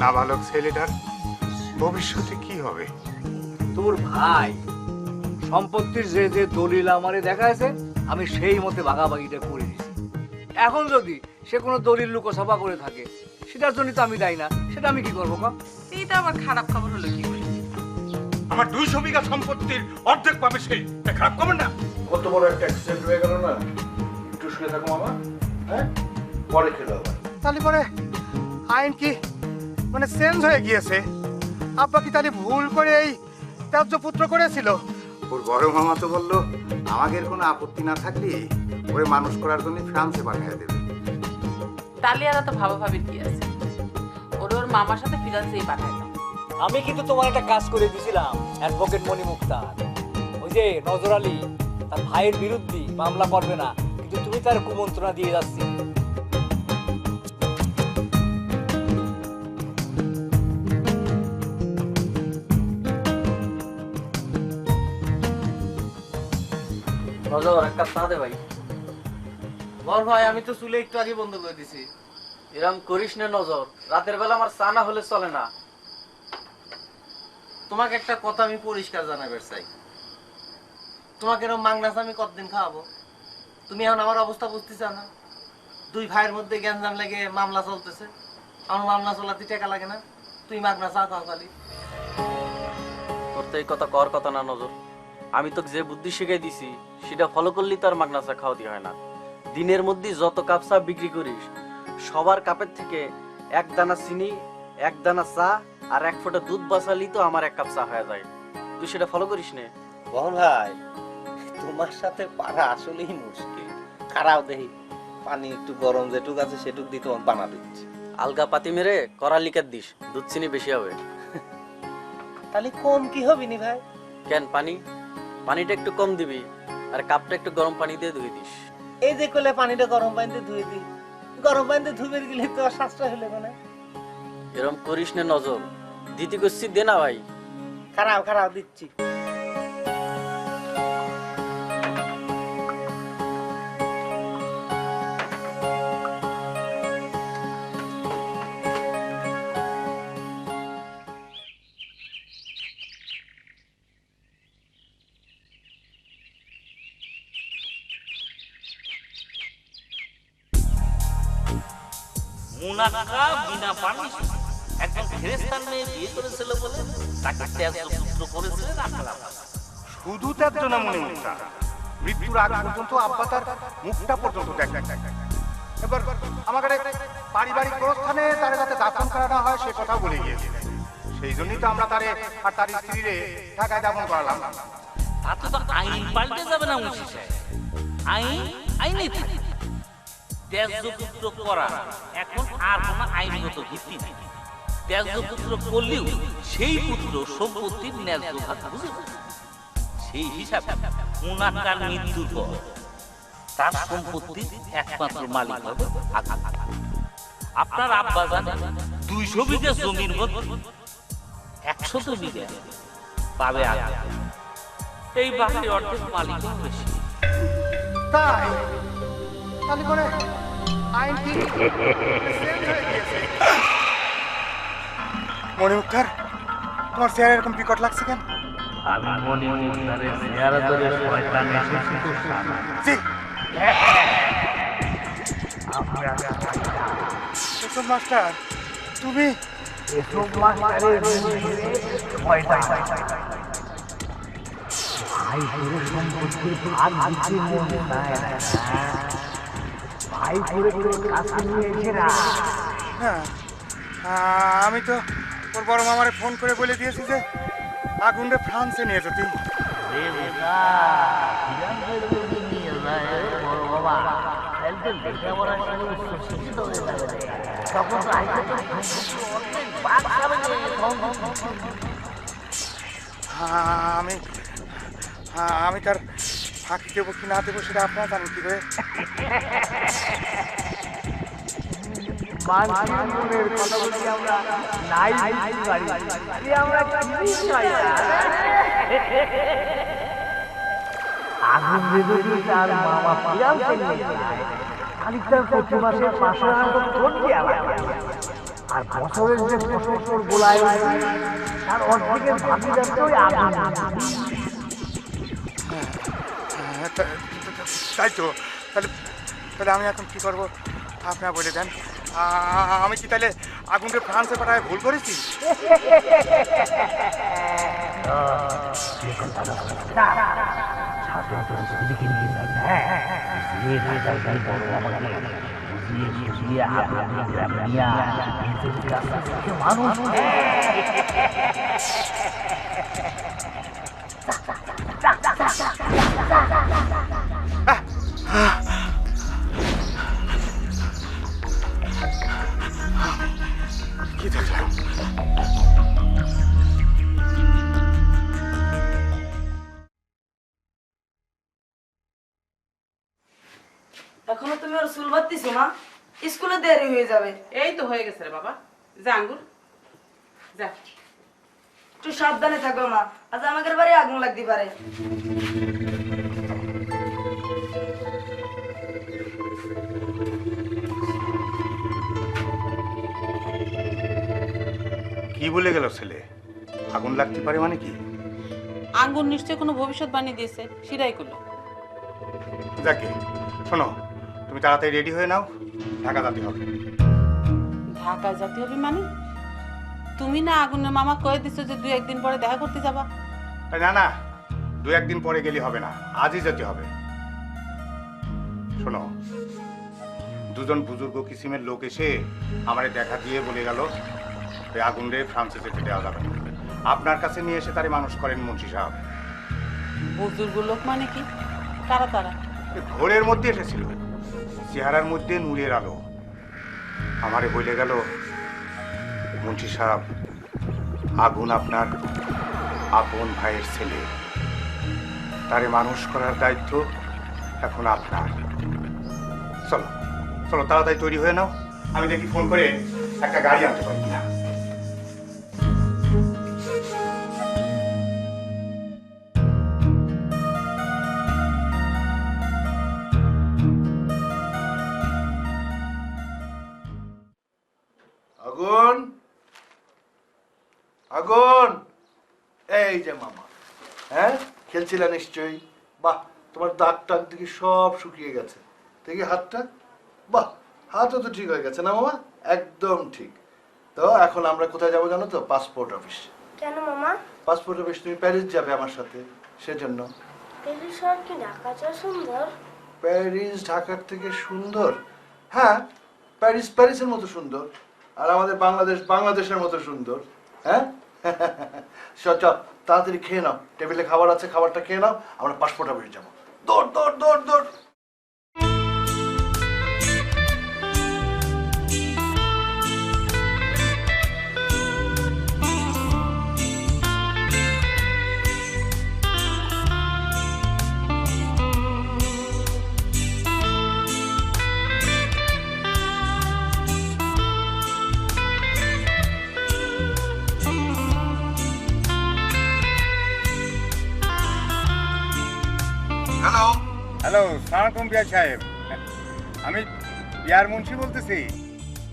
নাবালক ছেলেটার ভবিষ্যতে কি হবে? তোর ভাই সম্পত্তির যে যে দলিল আমারে দেখাইছে আমি সেই মতে ভাগাভাগিটা করে দিছি। এখন যদি সে কোনো দলিল লুকোছাপা করে থাকে সেটার জন্য তো আমি দায়ী না, সেটা আমি কি করবো কা? এইটা আবার খারাপ খবর হলো কি করে? আমার 200 বিঘা সম্পত্তির অর্ধেক পাবে সেই, এটা খারাপ খবর না? কত বড় একটা অ্যাক্সিডেন্ট হয়ে গেল না? একটু শুয়ে থাকো মামা, হ্যাঁ পরে খেলো আবার। তাহলে পরে আইন কি মানে চেঞ্জ হয়ে গিয়েছে? আব্বা কি তাহলে ভুল করে এই ত্যায্য পুত্র করেছিল? ওর বড় মামা তো বললো আমাদের কোনো আপত্তি না থাকলে ওরে মানুষ করার জন্য ফ্রান্সে পাঠিয়ে দেবে। তালিয়ারা তো ভাবাভাবির কি আছে, ওর মামার সাথে ফিরান্সেই পাঠায় না। আমি কিন্তু তোমার একটা কাজ করে দিয়েছিলাম অ্যাডভোকেট মনি মুক্তার। ওই যে নজর আলী তার ভাইয়ের বিরুদ্ধে মামলা করবে না, কিন্তু তুমি তার কুমন্ত্রণা দিয়ে যাচ্ছি। নজর এক কাপ চা দে ভাই। বল ভাই, আমি তো চুলে একটু আগে বন্ধ করে দিছি। এরম করিস না নজর, রাতের বেলা আমার চা না হলে চলে না। তোমাকে একটা কথা আমি পরিষ্কার জানাবার চাই, তোমাকে এরকম মাংনাস আমি কতদিন খাওয়াবো? তুমি এখন আমার অবস্থা বুঝতেছ না? দুই ভাইয়ের মধ্যে গ্যাঞ্জাম লেগে মামলা চলতেছে, আমার মামলা চলাতে টাকা লাগে না, তুই মাগনা চা খাও খালি। তোর তো এই কথা কর কথা না নজর। আমি তোকে যে বুদ্ধি শিখাই দিছি সেটা ফলো করলি তার মাগনা চা খাওয়া দিয়ে হয় না। দিনের মধ্যে যত কাপ চা বিক্রি করিস সবার কাপের থেকে এক দানা চিনি, এক দানা চা আর এক ফোঁটা দুধ বাঁচালি তো আমার এক কাপ চা হয়ে যায়। তুই সেটা ফলো করিস নে। বল ভাই, তোমার সাথে পারা আসলেই মুশকিল। খারাপ দেখি পানি একটু গরম যেটুক আছে সেটুক দিয়ে তোমার বানা দিচ্ছি। আলগা পাতি মেরে কড়া লিকার দিস, দুধ চিনি বেশি হবে। তাহলে কম কি হবে নি ভাই? কেন পানিটা একটু কম দিবি আর কাপটা একটু গরম পানি দিয়ে ধুয়ে দিস। এই যে করলে পানিটা গরম পানিতে ধুয়ে দিই, গরম পানিতে ধুবে গেলে তো আর সাশ্রয় হলে না। এরম করিস না নজর, দিতে করছি দে না ভাই। খারাপ খারাপ দিচ্ছি। মুনাফা বিনা পারমিশন একজন ফেরেশতার মেয়ে বিয়ে করেছিল বলে তাকে ত্যায্য পুত্র করেছিলেন আপনারা। শুধু ত্যায্য না মনে মুক্তা, মৃত্যুর আগ পর্যন্ত আব্বা তার মুখটা পর্যন্ত দেখেন। এবার আমাদের পারিবারিক প্রস্থানে তারে যাতে দাফন করা না হয় সে কথা বলে গিয়েছে। সেই জন্যই তো আমরা তারে আর তার স্ত্রীরে ঢাকায় দাফন করালাম। তাতে তো আইন পাল্টে যাবে না মুন্সি সাহেব, আইন আইনেই থাকে। ত্যায্য পুত্র করা এখন আর কোনো আইনগত ভিত্তি নেই। ত্যায্য পুত্র করলেও সেই পুত্র সম্পত্তির ন্যায্য ভাগ বুঝে পাবে। সেই হিসাবে মুনাফার মৃত্যুর পর তার সম্পত্তির একমাত্র মালিক হবে আপনার আব্বা জানেন 200 বিঘা জমির মধ্যে 100 বিঘা পাবে আগে। এই বাকি অর্ধেক মালিক হবে সে। তাই তাহলে পরে আইন কি চেঞ্জ হয়ে গিয়েছে? মনে মুক্তার, তোমার চেহারা এরকম বিকট লাগছে কেন? আমি মনে মনে চেহারা ধরে শয়তান এসেছি তো সামনে। জি এসব মাস্টার, তুমি এসব মাস্টারের শয়তান ভাই করে সম্পত্তির ভাগ দিতে মন চায় না। ভাই করে কাছে নিয়ে এসে না। হ্যাঁ, আমি তো ওর বড় মামারে ফোন করে বলে দিয়েছি যে আগুনরে ফ্রান্সে নিয়ে যেতে। আমি তার ফাঁকি দেবো কি না দেবো সেটা আপনারা জানেন কি করে? মানুষের কথা বলি আমরা নাই পারি, আমরা আগুন যদি তার মামা ফিরান্সে নিয়ে যায়, খালি তার প্রতি মাসে 500 টাকা ফোন দিয়ে আর বছরের যে ফসল গোলায় তার অর্ধেকের ভাগিদারটাই আগুন। তাই তো, তাহলে তাহলে আমি এখন কি করব আপনারা বলে দেন। আমি কি তাহলে আগুনকে ফ্রান্সে পাঠায় ভুল করেছি? কি দেখলাম? এখনো তুমি ওর চুল বাঁধতেছো না? স্কুলে দেরি হয়ে যাবে। এই তো হয়ে গেছে রে বাবা, যা আঙ্গুর যা। একটু সাবধানে থাকো মা, আজ আমাদের বাড়ি আগুন লাগতে পারে। কি বলে গেল ছেলে? আগুন লাগতে পারে মানে কি? আঙ্গুর নিশ্চয়ই কোনো ভবিষ্যৎবাণী দিয়েছে, সেটাই করলো। যাকে শোনো, তুমি তাড়াতাড়ি রেডি হয়ে নাও, ঢাকা যেতে হবে। ঢাকায় যেতে হবে মানে? তুমি না আগুনের মামা কয়ে দিছো যে 2-1 দিন পরে দেখা করতে যাবা? না না, 2-1 দিন পরে গেলে হবে না, আজই যেতে হবে। শোনো, দুজন বুজুর্গ কিসিমের লোক এসে আমারে দেখা দিয়ে বলে গেল আগুন রে ফ্রান্সে যেতে দেওয়া যাবে না। আপনার কাছে নিয়ে এসে তারে মানুষ করেন মুন্সি সাহেব। বুজুর্গ লোক মানে কি? কারা তারা? ঘোরের মধ্যে এসেছিল, চেহারার মধ্যে নূরের আলো। আমারে বলে গেল মুন্সি সাহেব, আগুন আপনার আপন ভাইয়ের ছেলে, তারে মানুষ করার দায়িত্ব এখন আপনার। চলো চলো, তাড়াতাড়ি তৈরি হয়ে নাও, আমি দেখি ফোন করে একটা গাড়ি আনতে পারি কিনা। আগুন, আগুন, এই যে মামা। হ্যাঁ, খেলছিলে নিশ্চয়ই। বাহ, তোমার দাগ টাগ দেখি সব শুকিয়ে গেছে। দেখি হাতটা, বাহ, হাতও তো ঠিক হয়ে গেছে না মামা? একদম ঠিক। তো এখন আমরা কোথায় যাবো জানো তো? Passport office. কেন মামা? পাসপোর্ট অফিস, তুমি প্যারিস যাবে আমার সাথে, সেজন্য। প্যারিস শহর কি ঢাকা চেয়ে সুন্দর? প্যারিস ঢাকার থেকে সুন্দর? হ্যাঁ, প্যারিস প্যারিসের মতো সুন্দর, আর আমাদের বাংলাদেশ বাংলাদেশের মতো সুন্দর। হ্যাঁ, চল তাড়াতাড়ি খেয়ে নাও, টেবিলে খাবার আছে, খাবারটা খেয়ে নাও, আমরা পাসপোর্ট অফিসে যাবো। দৌড় দৌড় দৌড় দৌড়। হ্যালো হ্যালো, সালাম আলাইকুম বিয়ার সাহেব, আমি বিয়ার মুন্সি বলতেছি।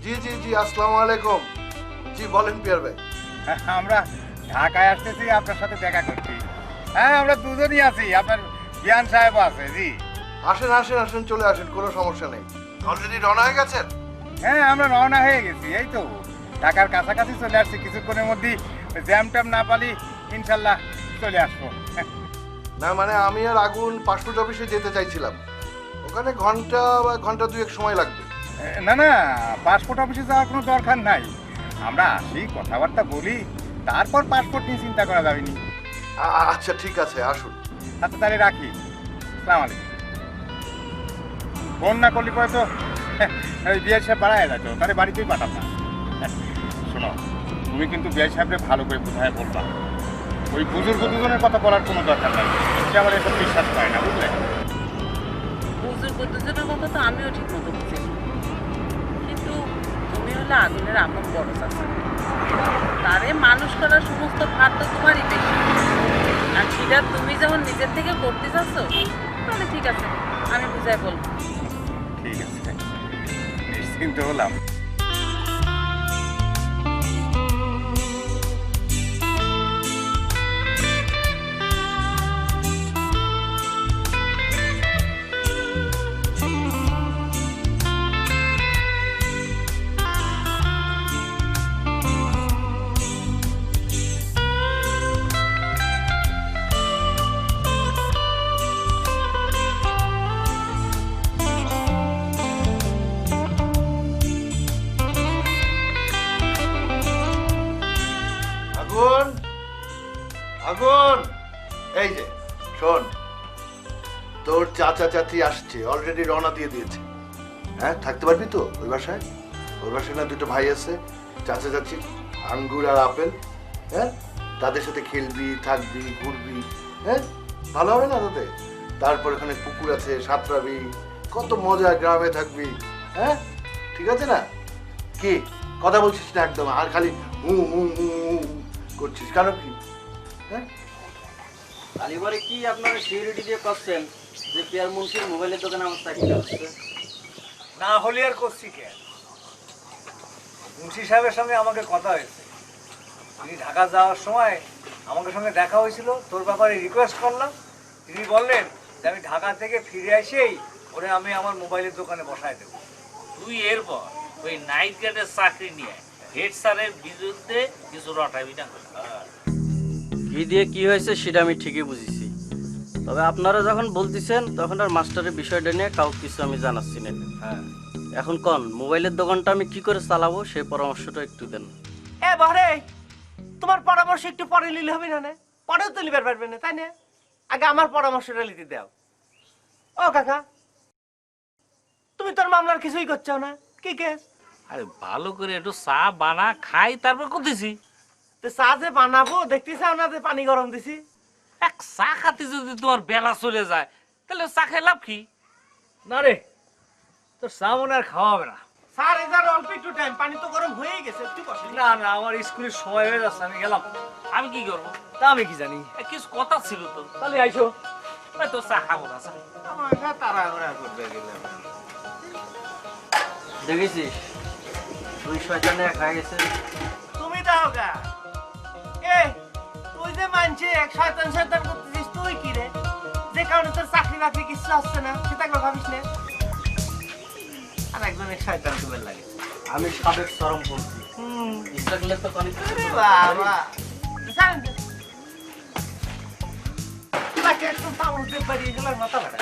জি জি জি, আসসালামু আলাইকুম। জি বলেন পিয়ার ভাই। আমরা ঢাকায় আসতেছি আপনার সাথে দেখা করতে। হ্যাঁ, আমরা দুজনই আছি, আপনার বিয়ান সাহেবও আছে। জি আসেন আসেন আসেন, চলে আসেন, কোনো সমস্যা নেই। অলরেডি রওনা হয়ে গেছেন? হ্যাঁ, আমরা রওনা হয়ে গেছি, এই তো ঢাকার কাছাকাছি চলে আসছি। কিছুক্ষণের মধ্যেই জ্যাম ট্যাম না পালি ইনশাল্লাহ চলে আসবো। না মানে আমি আর আগুন পাসপোর্ট অফিসে যেতে চাইছিলাম, ওখানে ঘন্টা বা ঘন্টা 2-1 সময় লাগবে। না না, পাসপোর্ট অফিসে যাওয়ার কোনো দরকার নাই, আমরা আসি, কথাবার্তা বলি, তারপর পাসপোর্ট নিয়ে চিন্তা করা যাবে নি। আচ্ছা ঠিক আছে, আসুন। আচ্ছা তাহলে রাখি, আসসালামু আলাইকুম। ফোন না করলে পরে তো ওই বিআই সাহেব বাড়ায় যাচ্ছ, তাহলে বাড়িতেই পাঠাব না। শোনো, তুমি কিন্তু বিআই সাহেবকে ভালো করে বোঝায় বলবা, ওই বুজুর্গ দুজনের কথা বলার কোনো দরকার নাই, সে আমার এসব বিশ্বাস পায় না, বুঝলে? বুজুর্গ দুজনের কথা তো আমিও ঠিক মতো বুঝি, কিন্তু তুমি হলে আগুনের আপন বড় চাচা, তারে মানুষ করার সমস্ত ভার তো তোমারই বেশি, আর সেটা তুমি যখন নিজের থেকে করতে চাচ্ছ, তাহলে ঠিক আছে, আমি বুঝাই বলবো। ঠিক আছে, নিশ্চিন্ত হলাম। আগুন, এই যে শোন, তোর চাচা চাচি আসছে, অলরেডি রওনা দিয়ে দিয়েছে। হ্যাঁ, থাকতে পারবি তো ওই বাসায়? ওই বাসায় না দুটো ভাই আছে, চাচা চাচি, আঙ্গুর আর আপেল। হ্যাঁ, তাদের সাথে খেলবি, থাকবি, ঘুরবি। হ্যাঁ, ভালো হবে না তোদের? তারপর ওখানে পুকুর আছে, সাঁতরাবি, কত মজা, গ্রামে থাকবি। হ্যাঁ, ঠিক আছে না? কি কথা বলছিস না একদম, আর খালি হু হু হু হু করছিস, কারণ কি? হ্যাঁ, কালীবারে কি আপনারা সিকিউরিটি দিয়ে করছেন যে পিয়ার মুন্সির মোবাইলের দোকানে আমার চাকরি হচ্ছে? না হলে আর করছি কে? মুন্সি সাহেবের সঙ্গে আমাকে কথা হয়েছে, তিনি ঢাকা যাওয়ার সময় আমাকে সঙ্গে দেখা হয়েছিল, তোর ব্যাপারে রিকোয়েস্ট করলাম। তিনি বললেন যে আমি ঢাকা থেকে ফিরে এসেই ওরে আমি আমার মোবাইলের দোকানে বসায় দেবো। তুই এরপর ওই নাইট গার্ডের চাকরি নিয়ে হেড স্যারের বিরুদ্ধে কিছু রটাবি না। কি দিয়ে কি হয়েছে সেটা আমি ঠিকই বুঝেছি, তবে আপনারা যখন বলতেছেন তখন আর মাস্টারের বিষয়টা নিয়ে কাউকে কিছু আমি জানাচ্ছি না। হ্যাঁ, এখন কোন মোবাইলের দোকানটা আমি কি করে চালাবো সেই পরামর্শটা একটু দেন। এ বারে, তোমার পরামর্শ একটু পরে নিলে হবে না? পরেও তো নিবার পারবে না, তাই না? আগে আমার পরামর্শটা নিতে দাও। ও কাকা, তুমি তোর মামলার কিছুই করছো না, কি কেস? আরে ভালো করে একটু চা বানা খাই তারপর করতেছি। তো চা যে বানাবো দেখতে চাও না যে পানি গরম দিছি? এক চা খাতে যদি তোমার বেলা চলে যায় তাহলে চা খাই লাভ কি? না রে, তোর চা মনে আর খাওয়া হবে না। স্যার, এবার অল্প একটু টাইম, পানি তো গরম হয়ে গেছে, একটু বসে। না না, আমার স্কুলের সময় হয়ে যাচ্ছে, আমি গেলাম। আমি কি করবো? তা আমি কি জানি? কিছু কথা ছিল তো। তাহলে আইসো। ওই তো চা খাবো না চা। আমার তাড়াহুড়া করবে গেলাম। দেখেছিস দুই শয়তানে এক হয়ে গেছে। তুমি দাও গা। এ তুই যে মানছে এক শয়তান শয়তান করতেছিস, তুই কি রে? যে কারণে তোর চাকরি বাকরি কিছু আসছে না সেটা একবার ভাবিস না? আর একজনের শয়তান তোমার লাগে। আমি সাবেক চরমপন্থী, ইচ্ছা করলে তো পানি। আরে বাবা, জানেন তো? তাকে একটু তামুতে বাড়িয়ে গেলার মাথা ফাটা।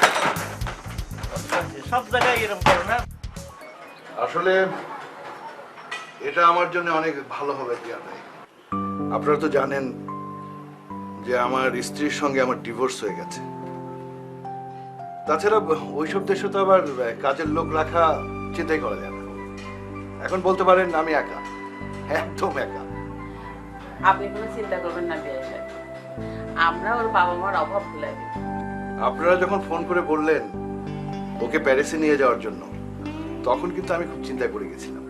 সব জায়গায় এরকম করো না। আসলে এটা আমার জন্য অনেক ভালো হবে কি ভাই। আপনারা তো জানেন যে আমার স্ত্রীর সঙ্গে আমার ডিভোর্স হয়ে গেছে। তাছাড়া ওইসব দেশে তো আবার কাজের লোক রাখা চিন্তাই করা যায় না। এখন বলতে পারেন আমি একা, একদম একা। আপনি কোনো চিন্তা করবেন না বিয়ে সাহেব, আমরা ওর বাবা মার অভাব ভুলাই দেব। আপনারা যখন ফোন করে বললেন ওকে প্যারিসে নিয়ে যাওয়ার জন্য, তখন কিন্তু আমি খুব চিন্তা করে গেছিলাম।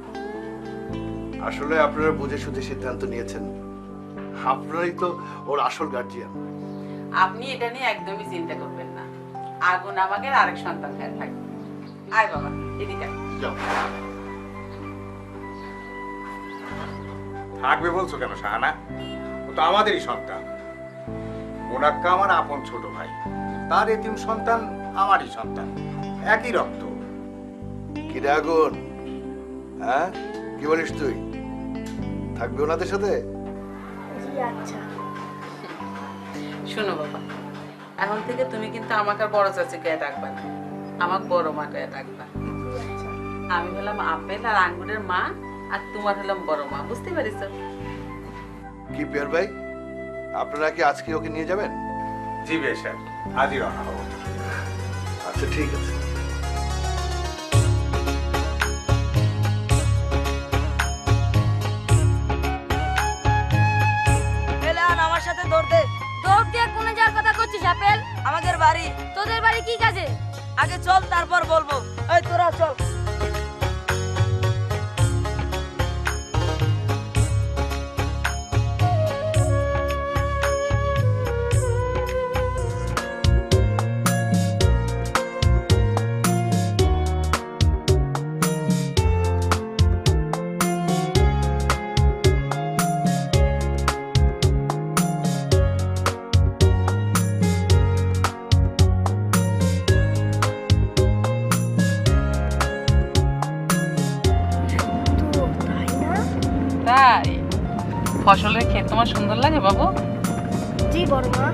আসলে আপনারা বুঝে সুঝে সিদ্ধান্ত নিয়েছেন, আপনারাই তো ওর আসল গার্জিয়ান। আপনি এটা নিয়ে একদমই চিন্তা করবেন না, আগুন আমাকে আরেক সন্তান হয়ে থাকবে। আয় বাবা, এদিকে আয়। যাও। থাকবে বলছো কেন শাহানা? ও তো আমাদেরই সন্তান। মোনাক্কা আমার আপন ছোট ভাই, তার এতিম সন্তান আমারই সন্তান, একই রক্ত। কি রে আগুন, হ্যাঁ কি বলিস তুই? থাকবি ওনাদের সাথে? জি আচ্ছা। শোনো বাবা, এখন থেকে তুমি কিন্তু আমাকে আর বড় চাচিকে ডাকবা না, আমাকে বড় মাকে ডাকবা। আমি হলাম আপেল আর আঙ্গুরের মা, আর তোমার হলাম বড় মা, বুঝতে পারিস? কি পিয়ার ভাই, আপনারা কি আজকে ওকে নিয়ে যাবেন? জি বেশ, আজই রওনা হবো। আচ্ছা ঠিক আছে। এলান আমার সাথে দৌড় দে। দৌড় দিয়ে কোনে যাওয়ার কথা করছিস আপেল? আমাদের বাড়ি। তোদের বাড়ি কি কাজে? আগে চল তারপর বলবো। এই তোরা চল। তো তাই না? তাই ফসলের ক্ষেত তোমার সুন্দর লাগে বাবু? জি বড় মা।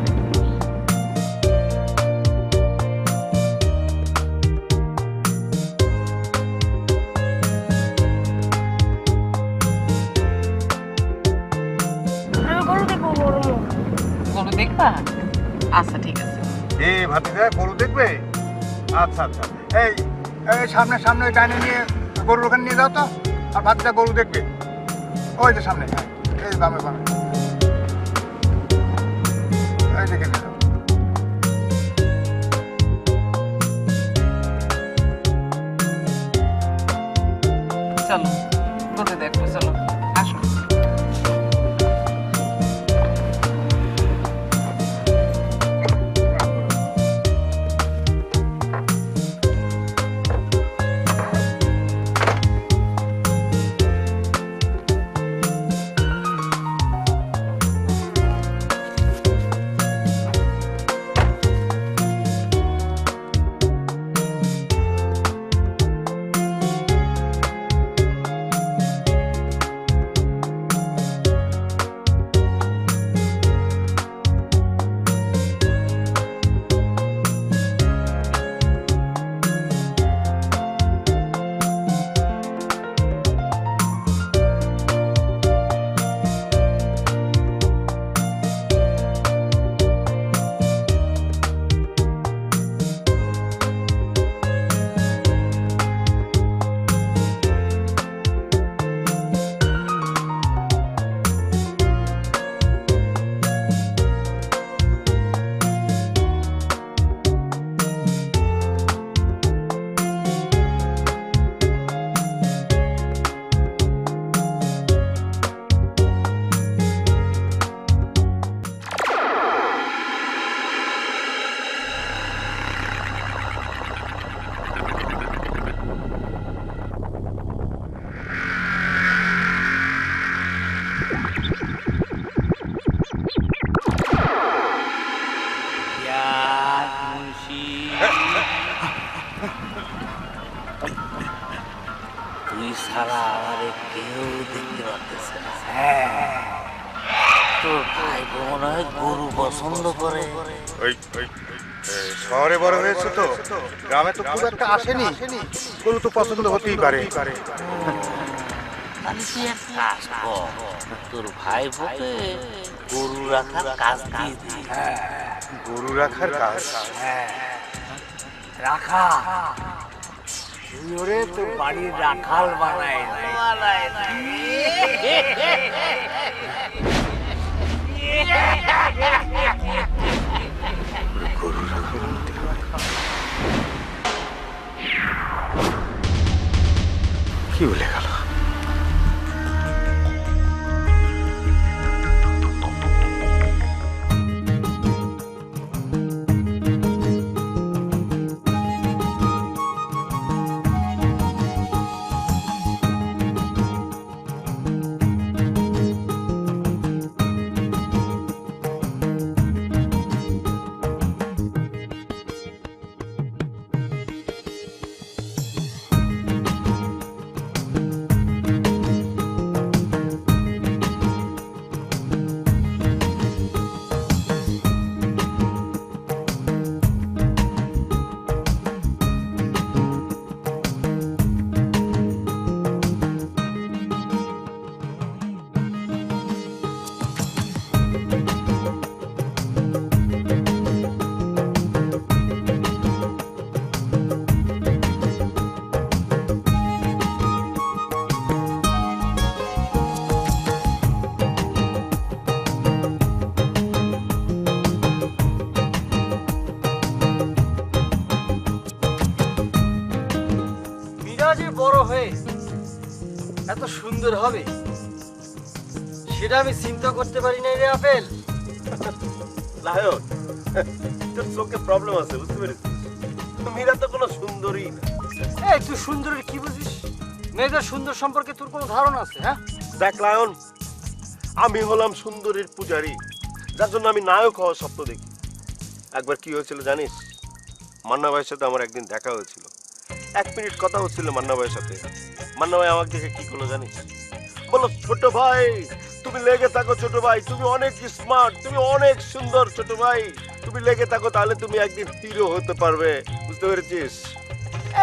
আমি গরু দেখবো বড় মা। গরু দেখবা? আচ্ছা ঠিক আছে। এ ভাতিজা গরু দেখবে? আচ্ছা আচ্ছা, এই এই সামনে সামনে ওই ডাইনে নিয়ে গরুর ওখানে নিয়ে যাও তো, আর ভাতিজা গরু দেখবে। ওই যে সামনে, হ্যাঁ এই বামে বামে, এই দিকে নিয়ে যাও। চলো তোদের দেখবো, চলো আসো। তুই ছাড়া আমারে কেউ দেখতে পারতেছে না। তোর ভাই মনে হয় গরু পছন্দ করে। ওই শহরে বড় হয়েছে তো, গ্রামে তো খুব একটা আসেনি, গরু তো পছন্দ হতেই পারে। তাহলে তুই এক কাজ কর, তোর ভাই বকে গরু রাখার কাজ দিয়ে দি। গরু রাখার কাজ? রাখা তুই ওরে তোর বাড়ির রাখাল বানায় কি বলে গেল? বড় হয়ে এত সুন্দর হবে সেটা আমি চিন্তা করতে পারি নাই রে আপেল। লায়ন, তোর চোখে প্রবলেম আছে, বুঝতে পেরেছিস? মীরা তো কোনো সুন্দরী না। এই তুই সুন্দরের কি বুঝিস? মেয়েদের সুন্দর সম্পর্কে তোর কোনো ধারণা আছে? হ্যাঁ দেখ লায়ন, আমি হলাম সুন্দরীর পূজারী, যার জন্য আমি নায়ক হওয়ার স্বপ্ন দেখি। একবার কি হয়েছিল জানিস? মান্না ভাইয়ের সাথে আমার একদিন দেখা হয়েছিল, 1 মিনিট কথা হচ্ছিল মান্না ভাইয়ের সাথে। মান্না ভাই আমাকে দেখে কি করলো জানিস? বলো, ছোট ভাই তুমি লেগে থাকো, ছোট ভাই তুমি অনেক স্মার্ট, তুমি অনেক সুন্দর, ছোট ভাই তুমি লেগে থাকো, তাহলে তুমি একদিন হিরো হতে পারবে, বুঝতে পেরেছিস?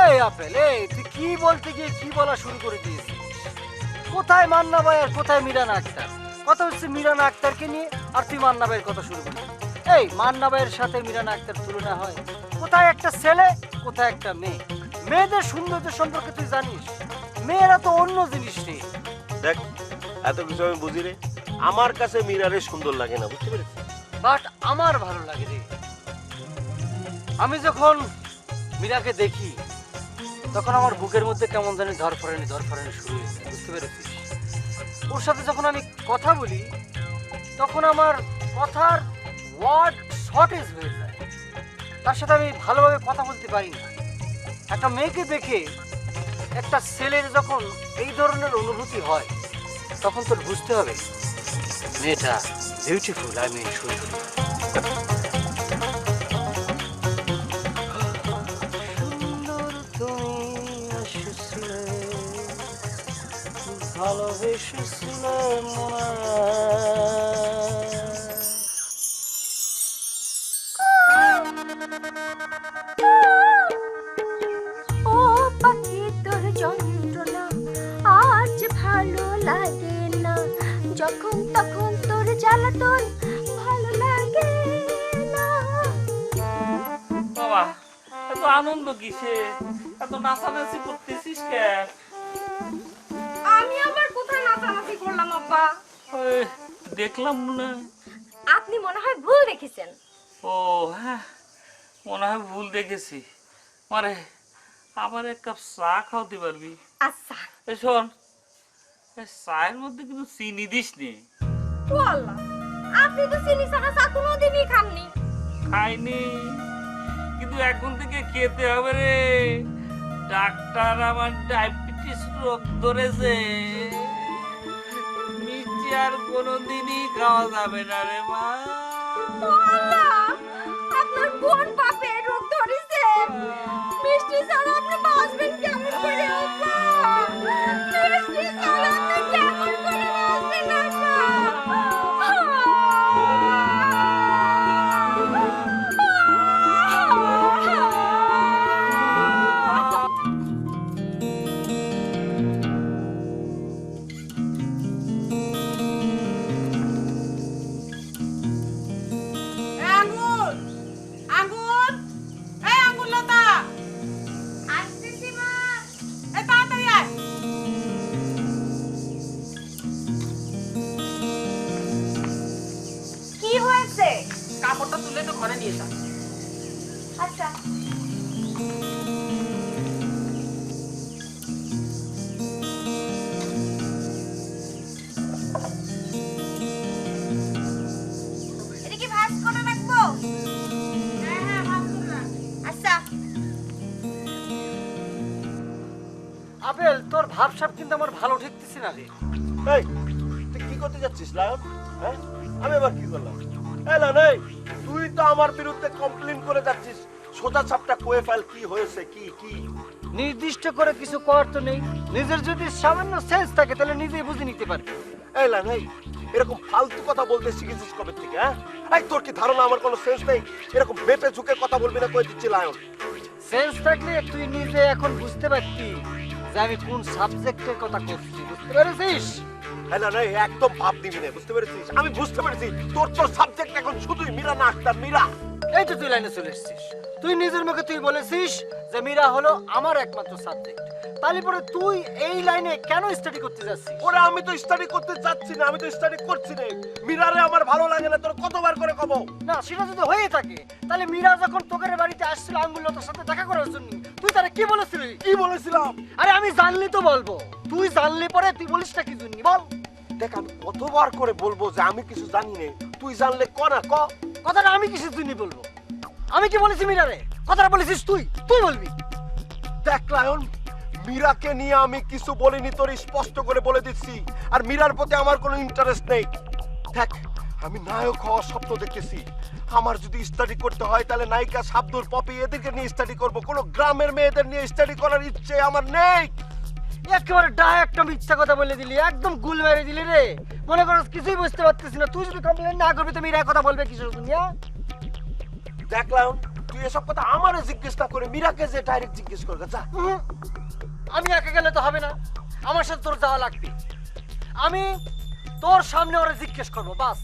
এই আপেল, এই তুই কি বলতে গিয়ে কি বলা শুরু করে দিয়েছিস? কোথায় মান্না ভাই আর কোথায় মিরান আক্তার? কথা হচ্ছে মিরান আক্তারকে নিয়ে, আর তুই মান্না ভাইয়ের কথা শুরু করেছিস। এই মান্না ভাইয়ের সাথে মিরান আক্তার তুলনা হয়? কোথায় একটা ছেলে, কোথায় একটা মেয়ে। মেয়েদের সৌন্দর্য সম্পর্কে তুই জানিস? মেয়েরা তো অন্য জিনিস রে। দেখ, এত কিছু আমি বুঝি রে, আমার কাছে মীরারে সুন্দর লাগে না, বুঝতে পেরেছিস? বাট আমার ভালো লাগে রে। আমি যখন মীরাকে দেখি তখন আমার বুকের মধ্যে কেমন জানি ধরফরানি শুরু হয়েছে, বুঝতে পেরেছিস? ওর সাথে যখন আমি কথা বলি তখন আমার কথার ওয়ার্ড শর্টেজ হয়ে যায়। তার সাথে আমি ভালোভাবে কথা বলতে পারি না। একটা মেয়েকে দেখে একটা ছেলের যখন এই ধরনের অনুভূতি হয় তখন তোর বুঝতে হবে মেয়েটা বিউটিফুল, আই মিন সুন্দর। ভালোবেসেছিলে ও পাখি তোর যন্ত্রণা আজ ভালো লাগে না, যখন তখন তোর জ্বালাতন ভালো লাগে না। বাবা, এত আনন্দ কিসে? এত নাচানাচি করতেছিস কেন? আমি আবার কোথায় নাচানাচি করলাম আব্বা? ওই, দেখলাম না। আপনি মনে হয় ভুল দেখেছেন। ও হ্যাঁ, মনে হয় ভুল দেখেছি। মানে আমার এক কাপ চা খাওয়াতে পারবি? আচ্ছা। এই শোন, এই চায়ের মধ্যে কিন্তু চিনি দিস নি। ও আল্লাহ, আপনি তো চিনি ছাড়া চা কোনোদিনই খাননি। খাইনি, কিন্তু এখন থেকে খেতে হবে রে। ডাক্তার আমার ডায়াবেটিস রোগ ধরেছে, মিষ্টি আর কোনোদিনই খাওয়া যাবে না রে মা। ও আল্লাহ, আপনার কোন পাপে রোগ ধরেছে? মিষ্টি ছাড়া আপনি বাঁচবেন কেমন করে আব্বা? মিষ্টি ছাড়া আপনি কেমন করে বাঁচবেন আব্বা? আঙ্গুর, আঙ্গুর, এই আঙ্গুর লতা, আসতেছি মা। এই তাড়াতাড়ি আয়। কি হয়েছে? কাপড়টা তুলে তো ঘরে নিয়ে যা। আচ্ছা। এটা কি ভাঁজ করে রাখবো? হ্যাঁ হ্যাঁ, ভাত করে রাখ। আচ্ছা। আপেল, তোর ভাবসাব কিন্তু আমার ভালো ঠেকতেছে না রে। এই, তুই কি করতে যাচ্ছিস লায়ন? হ্যাঁ, আমি এবার কি করলাম? এই লায়ন, এই, তুই তো আমার বিরুদ্ধে কমপ্লেন করে যাচ্ছিস। সোজা চাপটা কয়ে ফেল, কি হয়েছে? কি কি নির্দিষ্ট করে কিছু করার তো নেই। নিজের যদি সামান্য সেন্স থাকে তাহলে নিজেই বুঝে নিতে পারবি। এই লায়ন, এই, এরকম ফালতু কথা বলতে শিখেছিস কবে থেকে? হ্যাঁ, এই, তোর কি ধারণা আমার কোনো সেন্স নেই? এরকম বেপে ঝুঁকে কথা বলবি না, কয়ে দিচ্ছি লায়ন। সেন্স থাকলে তুই নিজে এখন বুঝতে পারতি যে আমি কোন সাবজেক্টের কথা করছি, বুঝতে পেরেছিস? হ্যাঁ না, এই, একদম ভাব দিবি না, বুঝতে পেরেছিস? আমি বুঝতে পেরেছি তোর সাবজেক্ট এখন শুধুই মীরা না আক্তার, মীরা। এই তো তুই লাইনে চলে এসেছিস। তুই নিজের মুখে তুই বলেছিস যে মীরা হলো আমার একমাত্র সাবজেক্ট। তাহলে পরে তুই এই লাইনে কেন স্টাডি করতে যাচ্ছিস? ওরা আমি তো স্টাডি করতে যাচ্ছি না, আমি তো স্টাডি করছি না। মীরারে আমার ভালো লাগে না, তোর কতবার করে কব? না, সেটা যদি হয়ে থাকে তাহলে মীরা যখন তোকের বাড়িতে আসছিল আঙ্গুলতার সাথে দেখা করার জন্য, তুই তারা কি বলেছিলি? কি বলেছিলাম? আরে আমি জানলি তো বলবো, তুই জানলি পরে তুই বলিস না কি জন্য বল? দেখ, আমি কতবার করে বলবো যে আমি কিছু জানি না, তুই জানলে ক না ক। কথাটা আমি কিসের জন্য বলবো? আমি কি বলেছি মীরারে? কথাটা বলেছিস তুই, তুই বলবি। দেখ লায়ন, মীরাকে নিয়ে আমি কিছু বলিনি, তোর স্পষ্ট করে বলে দিচ্ছি। আর মীরার প্রতি আমার কোনো ইন্টারেস্ট নেই। দেখ, আমি নায়ক হওয়ার স্বপ্ন দেখেছি। আমার যদি স্টাডি করতে হয় তাহলে নায়িকা শাবদুর, পপি এদেরকে নিয়ে স্টাডি করব। কোনো গ্রামের মেয়েদের নিয়ে স্টাডি করার ইচ্ছে আমার নেই। একেবারে ডাইরেক্ট মিথ্যা কথা বলে দিলি, একদম গুল মেরে দিলি রে। মনে করো কিছুই বুঝতে পারতেছি না। তুই যদি কমপ্লেন না করবি তো মীরা কথা বলবে কিসের জন্য? দেখ লায়ন, তুই এসব কথা আমারে জিজ্ঞেস না করে মীরাকে যে ডাইরেক্ট জিজ্ঞেস করবে। যা। আমি একা গেলে তো হবে না, আমার সাথে তোর যাওয়া লাগবে। আমি তোর সামনে ওরা জিজ্ঞেস করবো, বাস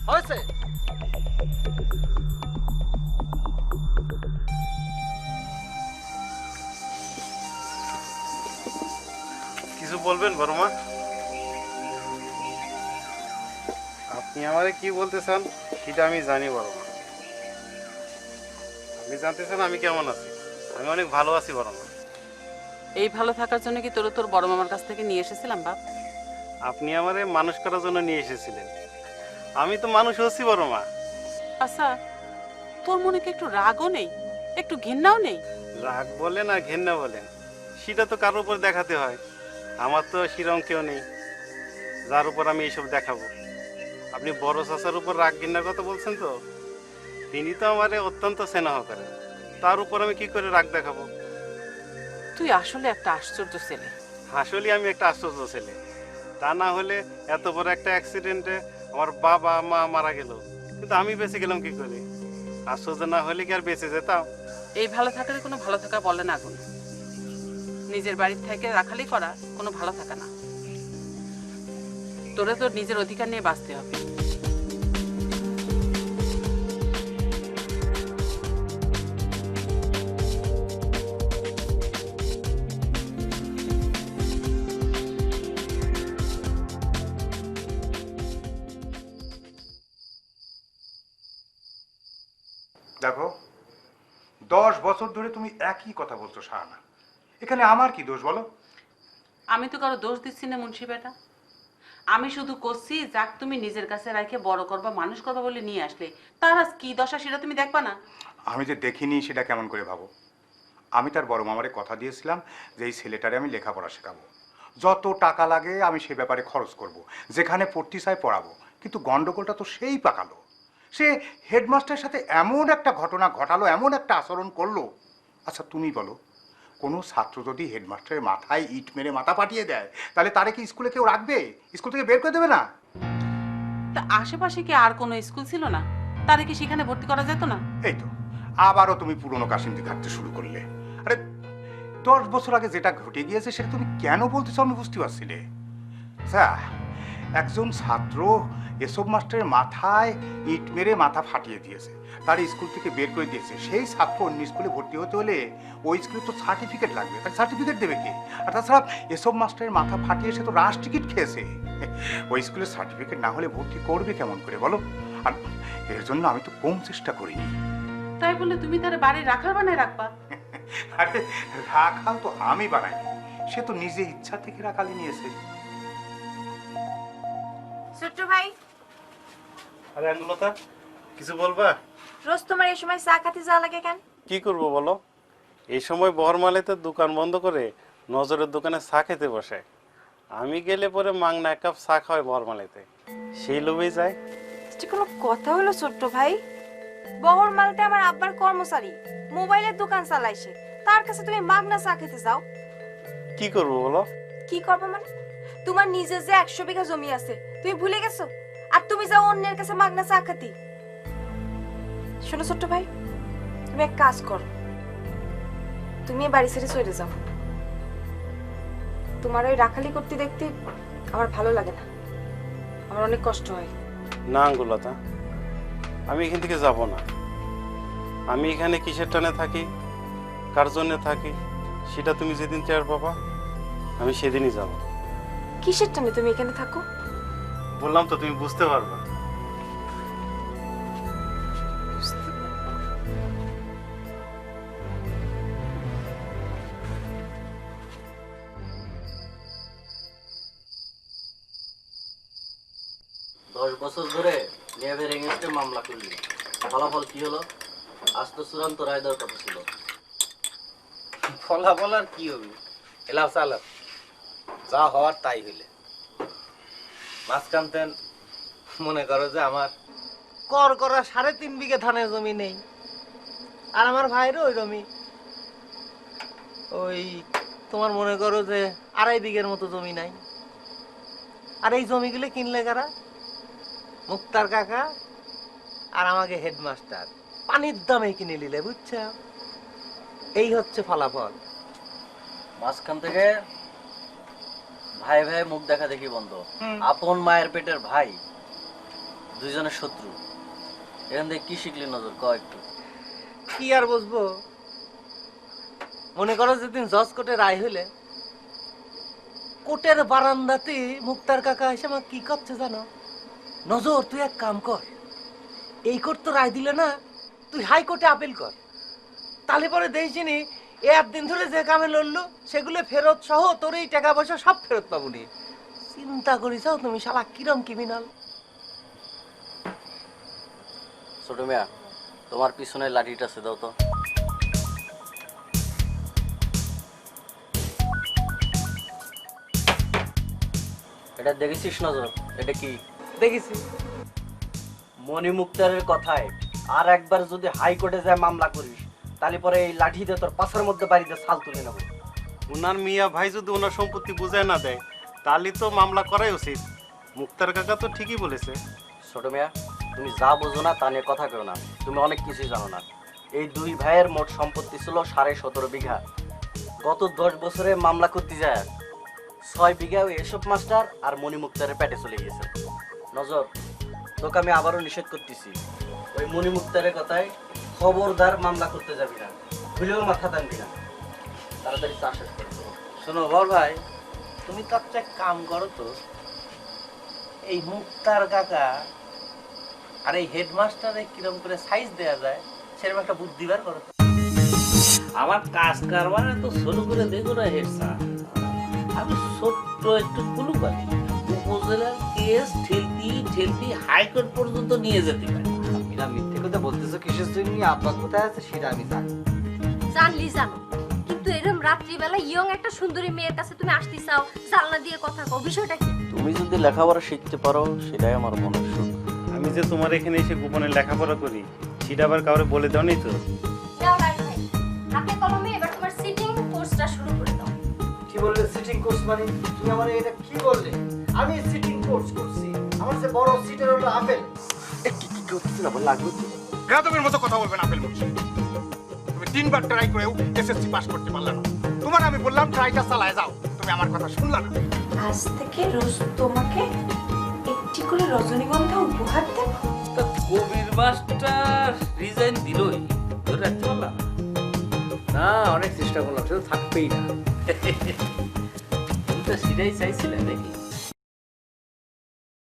হয়েছে। কিছু বলবেন বড় মা? আপনি আমারে কি বলতে চান সেটা আমি জানি বড় মা। আপনি জানতে চান আমি কেমন আছি? আমি অনেক ভালো আছি বড় মা। এই ভালো থাকার জন্য কি তোর বড় মামার কাছ থেকে নিয়ে এসেছিলাম বাপ? আপনি আমারে মানুষ করার জন্য নিয়ে এসেছিলেন, আমি তো মানুষ হচ্ছি বড় মা। আচ্ছা, তোর মনে কি একটু রাগও নেই, একটু ঘৃণাও নেই? রাগ বলেন আর ঘেন্না বলেন, সেটা তো কারোর উপর দেখাতে হয়। আমার তো সেরকম কেউ নেই যার উপর আমি এইসব দেখাবো। আপনি বড় চাচার উপর রাগ ঘেন্নার কথা বলছেন তো, তিনি তো আমারে অত্যন্ত স্নেহ করেন, তার উপর আমি কি করে রাগ দেখাবো? তুই আসলে একটা আশ্চর্য ছেলে। আসলে আমি একটা আশ্চর্য ছেলে, তা না হলে এত বড় একটা অ্যাক্সিডেন্টে আমার বাবা মা মারা গেল, কিন্তু আমি বেঁচে গেলাম কি করে? আশ্চর্য না হলে কি আর বেঁচে যেতাম? এই ভালো থাকার কোনো ভালো থাকা বলে না আগুন। নিজের বাড়ির থেকে রাখালি করা কোনো ভালো থাকা না। তোরা তোর নিজের অধিকার নিয়ে বাঁচতে হবে। দেখো, 10 বছর ধরে তুমি একই কথা বলছো শাহানা, এখানে আমার কি দোষ বলো? আমি তো কারো দোষ দিচ্ছি না মুন্সি বেটা। আমি শুধু করছি যাক তুমি নিজের কাছে রাখে বড় করবা, মানুষ করবা বলে নিয়ে আসলে, তার আজ কি দশা সেটা তুমি দেখবা না? আমি যে দেখিনি সেটা কেমন করে ভাবো? আমি তার বড় মামারে কথা দিয়েছিলাম যে এই ছেলেটারে আমি লেখাপড়া শেখাবো, যত টাকা লাগে আমি সে ব্যাপারে খরচ করব, যেখানে পড়তে চাই পড়াবো। কিন্তু গন্ডগোলটা তো সেই পাকালো, সে হেডমাস্টারের সাথে এমন একটা ঘটনা ঘটালো, এমন একটা আচরণ করলো। আচ্ছা তুমি বলো, কোনো ছাত্র যদি হেডমাস্টারের মাথায় ইট মেরে মাথা ফাটিয়ে দেয়, তাহলে তারে কি স্কুলে কেউ রাখবে? স্কুল থেকে বের করে দেবে না? তা আশেপাশে কি আর কোনো স্কুল ছিল না? তারে কি সেখানে ভর্তি করা যেত না? এই তো আবারও তুমি পুরনো কাশিমতি ঘাটতে শুরু করলে। আরে 10 বছর আগে যেটা ঘটে গিয়েছে সেটা তুমি কেন বলতেছো আমি বুঝতে পারছি রে। আচ্ছা, একজন ছাত্র এসব মাস্টারের মাথায় ইট মেরে মাথা ফাটিয়ে দিয়েছে, তার স্কুল থেকে বের করে দিয়েছে। সেই ছাত্র অন্য স্কুলে ভর্তি হতে হলে ওই স্কুলে তো সার্টিফিকেট লাগবে, তার সার্টিফিকেট দেবে কে? আর তাছাড়া এসব মাস্টারের মাথা ফাটিয়ে সে তো রাশ টিকিট খেয়েছে, ওই স্কুলের সার্টিফিকেট না হলে ভর্তি করবে কেমন করে বলো? আর এর জন্য আমি তো কম চেষ্টা করিনি। তাই বলে তুমি তারে বাড়ি রাখার বানায় রাখবা? আরে রাখাল তো আমি বানাইনি, সে তো নিজে ইচ্ছা থেকে রাখালি নিয়েছে। ছোট্ট ভাই, আরে আঙ্গুলতা, কিছু বলবা? রোজ তোমার এই সময় চা খাতে যাওয়া লাগে কেন? কি করবো বলো, এই সময় বহরমালিতে দোকান বন্ধ করে নজরের দোকানে চা খেতে বসে। আমি গেলে পরে মাংনা 1 কাপ চা খাওয়াই বহরমালিতে, সেই লোভেই যায়। এটা কোনো কথা হলো ছোট্ট ভাই? বহরমালতে আমার আব্বার কর্মচারী মোবাইলের দোকান চালাইছে, তার কাছে তুমি মাগনা চা খেতে যাও? কি করবো বলো? কি করবো মানে? তোমার নিজের যে 100 বিঘা জমি আছে তুমি ভুলে গেছো, আর তুমি যাও অন্যের কাছে মাগনা চা খাতি? শোনো ছোট্ট ভাই, তুমি এক কাজ করো, তুমি বাড়ি ছেড়ে চলে যাও। তোমার ওই রাখালি করতে দেখতে আমার ভালো লাগে না, আমার অনেক কষ্ট হয়। না আঙ্গুলতা, আমি এখান থেকে যাব না। আমি এখানে কিসের টানে থাকি, কার জন্য থাকি, সেটা তুমি যেদিন টের পাবা আমি সেদিনই যাব। কিসের টানে তুমি এখানে থাকো? বললাম তো, তুমি বুঝতে পারবা। 10 বছর ধরে নেভের এগেইনস্টে মামলা করলি, ফলাফল কি হলো? আজ তো চূড়ান্ত রায় দেওয়ার কথা ছিল। ফলাফল আর কি হবে, এলাও চালাও, যা হওয়ার তাই হইলে। মাঝখানতেন মনে করো যে আমার কর করা 3.5 বিঘা ধানের জমি নেই, আর আমার ভাইরও ওই জমি, ওই তোমার মনে করো যে 2.5 বিঘের মতো জমি নাই। আর এই জমিগুলো কিনলে কারা? মুক্তার কাকা আর আমাকে হেডমাস্টার পানির দামে কিনে নিলে, বুঝছো? এই হচ্ছে ফলাফল। মাঝখান থেকে ভাই ভাই মুখ দেখা দেখি বন্ধ। আপন মায়ের পেটের ভাই, দুইজনের শত্রু। এখান থেকে কি শিখলি নজর কয় একটু। কি আর বুঝবো, মনে করো যেদিন জজ কোর্টে রায় হইলে কোর্টের বারান্দাতে মুক্তার কাকা এসে আমার কি করছে জানো? নজর তুই এক কাম কর, এই কোর্ট তো রায় দিলে না, তুই হাইকোর্টে আপিল কর, তাহলে পরে দেখিনি একদিন ধরে যে কামে লড়লো সেগুলো ফেরত সহ তোর এই টাকা পয়সা সব ফেরত পাবো নি। চিন্তা করিস তুমি শালা কিরম ক্রিমিনাল। ছোট মিয়া, তোমার পিছনে লাঠিটা আছে দাও তো। এটা দেখেছিস নজর? এটা কি দেখেছি? মনি মুক্তারের কথায় আর একবার যদি হাইকোর্টে যায় মামলা করিস তাহলে পরে এই লাঠি দিয়ে তোর পাশের মধ্যে বাড়িতে ছাল তুলে নেবো। ওনার মিয়া ভাই যদি ওনার সম্পত্তি বুঝায় না দেয় তাহলে তো মামলা করাই উচিত। মুক্তার কাকা তো ঠিকই বলেছে। ছোট মিয়া, তুমি যা বোঝো না তা নিয়ে কথা কেউ না, তুমি অনেক কিছুই জানো না। এই দুই ভাইয়ের মোট সম্পত্তি ছিল 17.5 বিঘা। গত 10 বছরে মামলা করতে যায় 6 বিঘা ওই এসব মাস্টার আর মনি মুক্তারের পেটে চলে গেছে। নজর, তোকে আমি আবারও নিষেধ করতেছি, ওই মনি মুক্তারের কথায় খবরদার মামলা করতে যাবি না, ভুলেও মাথা টানবি না। তাড়াতাড়ি চা শেষ করে দেবো। শোনো বল ভাই, তুমি তো একটা কাম করো তো, এই মুক্তার কাকা আর এই হেডমাস্টারে কিরম করে সাইজ দেয়া যায় সেরকম একটা বুদ্ধি বার করো। আমার কাজ কারবার তো ছোট করে দেখো না হেড স্যার, আমি ছোট্ট একটু কুলুপালি উপজেলার কেস ঠেলতি হাইকোর্ট পর্যন্ত নিয়ে যেতে পারি। মিনা মিথ্যে কথা বলতেছো কিসের জন্য? আব্বাস কোথায় আছে সেটা আমি জানি। জানলি জানো, কিন্তু এরকম রাত্রিবেলা ইয়ং একটা সুন্দরী মেয়ের কাছে তুমি আসতে চাও, জানলা দিয়ে কথা কও, বিষয়টা কি? তুমি যদি লেখাপড়া শিখতে পারো সেটাই আমার মনের সুখ। আমি যে তোমার এখানে এসে গোপনে লেখাপড়া করি সেটা আবার কাউরে বলে দাও নি তো? যাও রাইট ভাই, হাতে কলমে এবার তোমার সিটিং কোর্সটা শুরু করে দাও। কি বললে সিটিং কোর্স মানে? তুমি আমার এটা কি বললে? আমি সিটিং কোর্স করছি, আমার যে বড় সিটের হলো আপেল। কি করতে না বল লাগবে তো? বেয়াদবের মতো কথা বলবেন আপেল মুখী। তুমি 3 বার ট্রাই করেও এসএসসি পাস করতে পারলে না। তোমার আমি বললাম ট্রাইটা চালায় যাও, তুমি আমার কথা শুনলা না। আজ থেকে রোজ তোমাকে একটি করে রজনীগন্ধা উপহার দেব। তা কবির মাস্টার রিজাইন দিলই, ধরে রাখতে পারলাম না। না, অনেক চেষ্টা করলাম, সেটা থাকবেই না। তুমি তো সেটাই চাইছিলে নাকি?